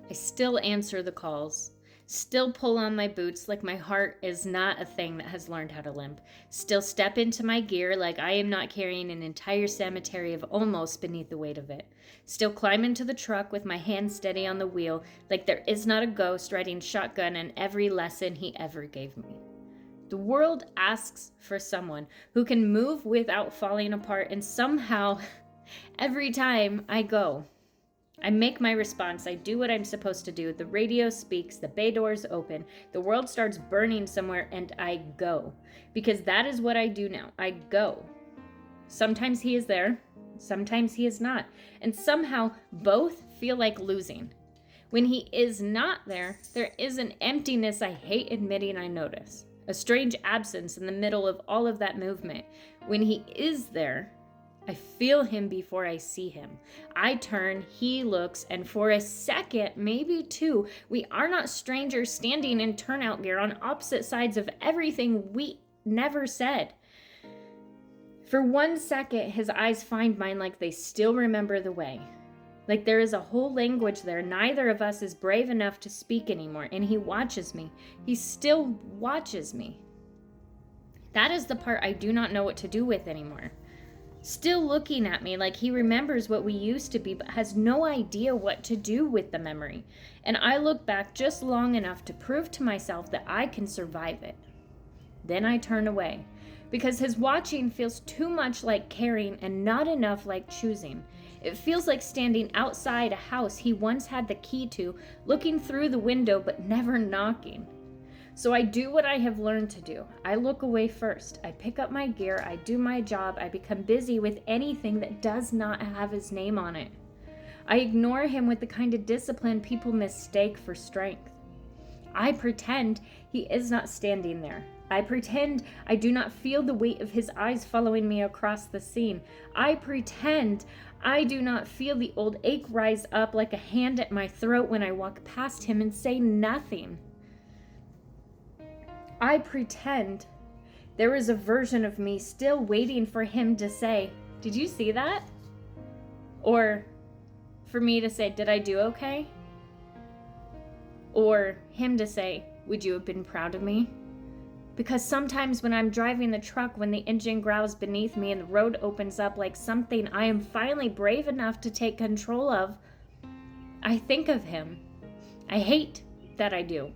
I still answer the calls, still pull on my boots like my heart is not a thing that has learned how to limp, still step into my gear like I am not carrying an entire cemetery of almost beneath the weight of it, still climb into the truck with my hand steady on the wheel like there is not a ghost riding shotgun in every lesson he ever gave me. The world asks for someone who can move without falling apart, and somehow, every time I go, I make my response. I do what I'm supposed to do. The radio speaks, the bay doors open, the world starts burning somewhere, and I go. Because that is what I do now. I go. Sometimes he is there, sometimes he is not. And somehow both feel like losing. When he is not there, there is an emptiness I hate admitting I notice. A strange absence in the middle of all of that movement. When he is there, I feel him before I see him. I turn, he looks, and for a second, maybe two, we are not strangers standing in turnout gear on opposite sides of everything we never said. For 1 second, his eyes find mine like they still remember the way. Like there is a whole language there. Neither of us is brave enough to speak anymore, and he watches me. He still watches me. That is the part I do not know what to do with anymore. Still looking at me like he remembers what we used to be, but has no idea what to do with the memory. And I look back just long enough to prove to myself that I can survive it. Then I turn away, because his watching feels too much like caring and not enough like choosing. It feels like standing outside a house he once had the key to, looking through the window but never knocking. So I do what I have learned to do. I look away first. I pick up my gear. I do my job. I become busy with anything that does not have his name on it. I ignore him with the kind of discipline people mistake for strength. I pretend he is not standing there. I pretend I do not feel the weight of his eyes following me across the scene. I pretend I do not feel the old ache rise up like a hand at my throat when I walk past him and say nothing. I pretend there is a version of me still waiting for him to say, "Did you see that?" Or for me to say, "Did I do okay?" Or him to say, "Would you have been proud of me?" Because sometimes when I'm driving the truck, when the engine growls beneath me and the road opens up like something I am finally brave enough to take control of, I think of him. I hate that I do.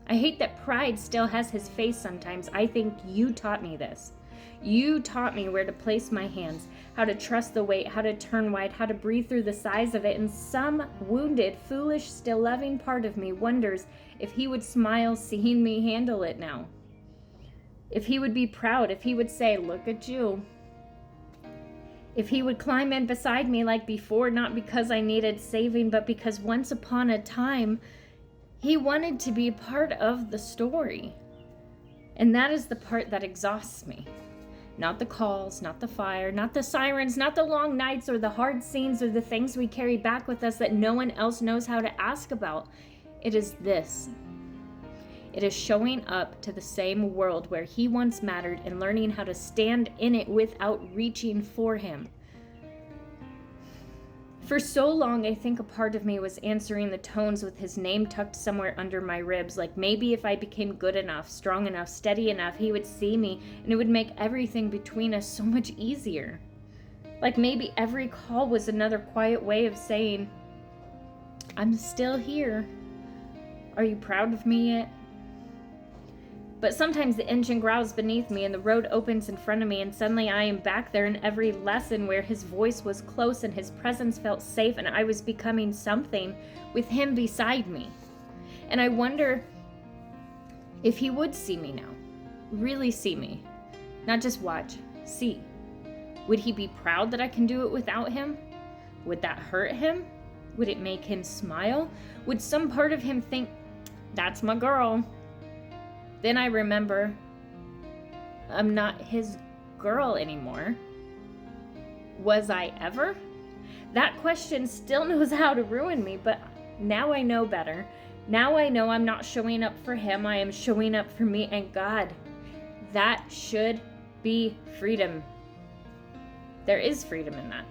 I hate that pride still has his face sometimes. I think you taught me this. You taught me where to place my hands, how to trust the weight, how to turn wide, how to breathe through the size of it, and some wounded, foolish, still loving part of me wonders if he would smile seeing me handle it now. If he would be proud, if he would say, "Look at you." If he would climb in beside me like before, not because I needed saving, but because once upon a time, he wanted to be part of the story. And that is the part that exhausts me. Not the calls, not the fire, not the sirens, not the long nights or the hard scenes or the things we carry back with us that no one else knows how to ask about. It is this. It is showing up to the same world where he once mattered and learning how to stand in it without reaching for him. For so long, I think a part of me was answering the tones with his name tucked somewhere under my ribs, like maybe if I became good enough, strong enough, steady enough, he would see me and it would make everything between us so much easier. Like maybe every call was another quiet way of saying, "I'm still here. Are you proud of me yet?" But sometimes the engine growls beneath me and the road opens in front of me, and suddenly I am back there in every lesson where his voice was close and his presence felt safe, and I was becoming something with him beside me. And I wonder if he would see me now, really see me, not just watch, see. Would he be proud that I can do it without him? Would that hurt him? Would it make him smile? Would some part of him think, "That's my girl"? Then I remember I'm not his girl anymore. Was I ever? That question still knows how to ruin me, but now I know better. Now I know I'm not showing up for him, I am showing up for me, and God, that should be freedom. There is freedom in that.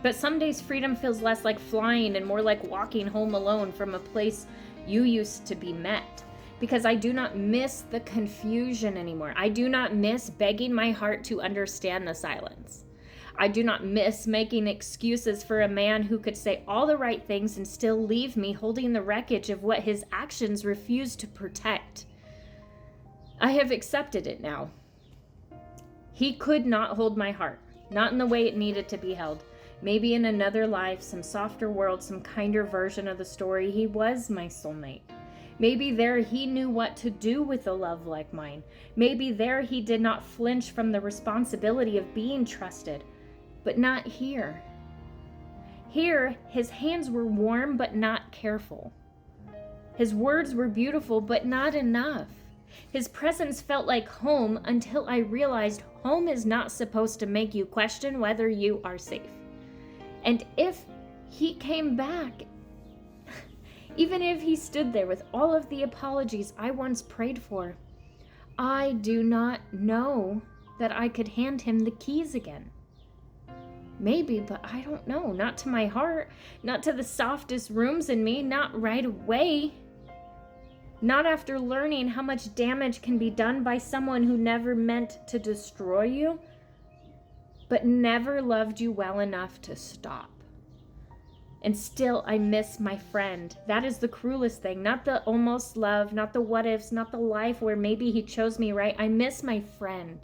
But some days freedom feels less like flying and more like walking home alone from a place you used to be met. Because I do not miss the confusion anymore. I do not miss begging my heart to understand the silence. I do not miss making excuses for a man who could say all the right things and still leave me holding the wreckage of what his actions refused to protect. I have accepted it now. He could not hold my heart, not in the way it needed to be held. Maybe in another life, some softer world, some kinder version of the story, he was my soulmate. Maybe there he knew what to do with a love like mine. Maybe there he did not flinch from the responsibility of being trusted. But not here. Here, his hands were warm but not careful. His words were beautiful but not enough. His presence felt like home until I realized home is not supposed to make you question whether you are safe. And if he came back, even if he stood there with all of the apologies I once prayed for, I do not know that I could hand him the keys again. Maybe, but I don't know. Not to my heart, not to the softest rooms in me, not right away. Not after learning how much damage can be done by someone who never meant to destroy you, but never loved you well enough to stop. And still, I miss my friend. That is the cruelest thing. Not the almost love, not the what ifs, not the life where maybe he chose me right. I miss my friend.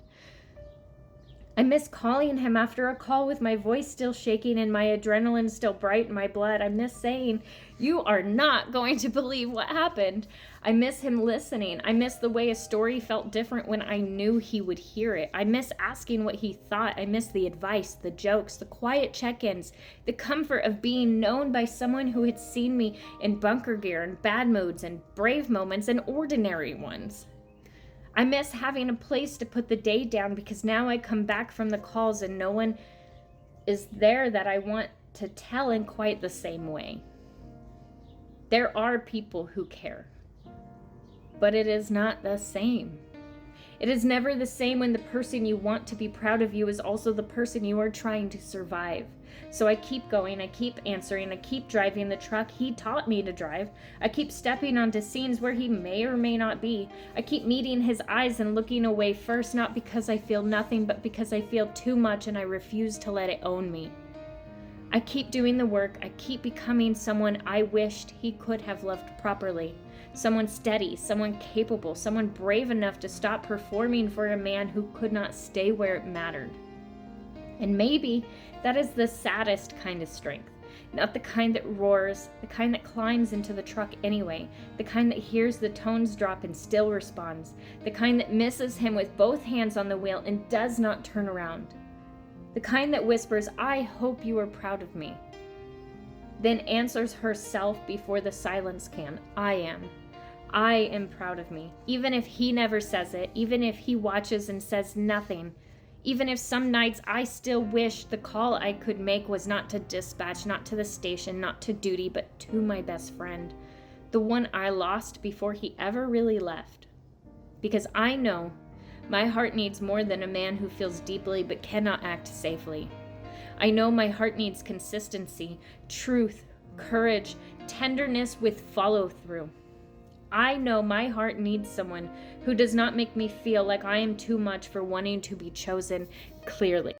I miss calling him after a call with my voice still shaking and my adrenaline still bright in my blood. I miss saying, "You are not going to believe what happened." I miss him listening. I miss the way a story felt different when I knew he would hear it. I miss asking what he thought. I miss the advice, the jokes, the quiet check-ins, the comfort of being known by someone who had seen me in bunker gear and bad moods and brave moments and ordinary ones. I miss having a place to put the day down because now I come back from the calls and no one is there that I want to tell in quite the same way. There are people who care, but it is not the same. It is never the same when the person you want to be proud of you is also the person you are trying to survive. So I keep going, I keep answering, I keep driving the truck he taught me to drive. I keep stepping onto scenes where he may or may not be. I keep meeting his eyes and looking away first, not because I feel nothing, but because I feel too much and I refuse to let it own me. I keep doing the work. I keep becoming someone I wished he could have loved properly. Someone steady, someone capable, someone brave enough to stop performing for a man who could not stay where it mattered. And maybe that is the saddest kind of strength. Not the kind that roars, the kind that climbs into the truck anyway, the kind that hears the tones drop and still responds, the kind that misses him with both hands on the wheel and does not turn around. The kind that whispers, "I hope you are proud of me," then answers herself before the silence can, "I am. I am proud of me." Even if he never says it, even if he watches and says nothing, even if some nights I still wish the call I could make was not to dispatch, not to the station, not to duty, but to my best friend, the one I lost before he ever really left. Because I know my heart needs more than a man who feels deeply but cannot act safely. I know my heart needs consistency, truth, courage, tenderness with follow-through. I know my heart needs someone who does not make me feel like I am too much for wanting to be chosen clearly.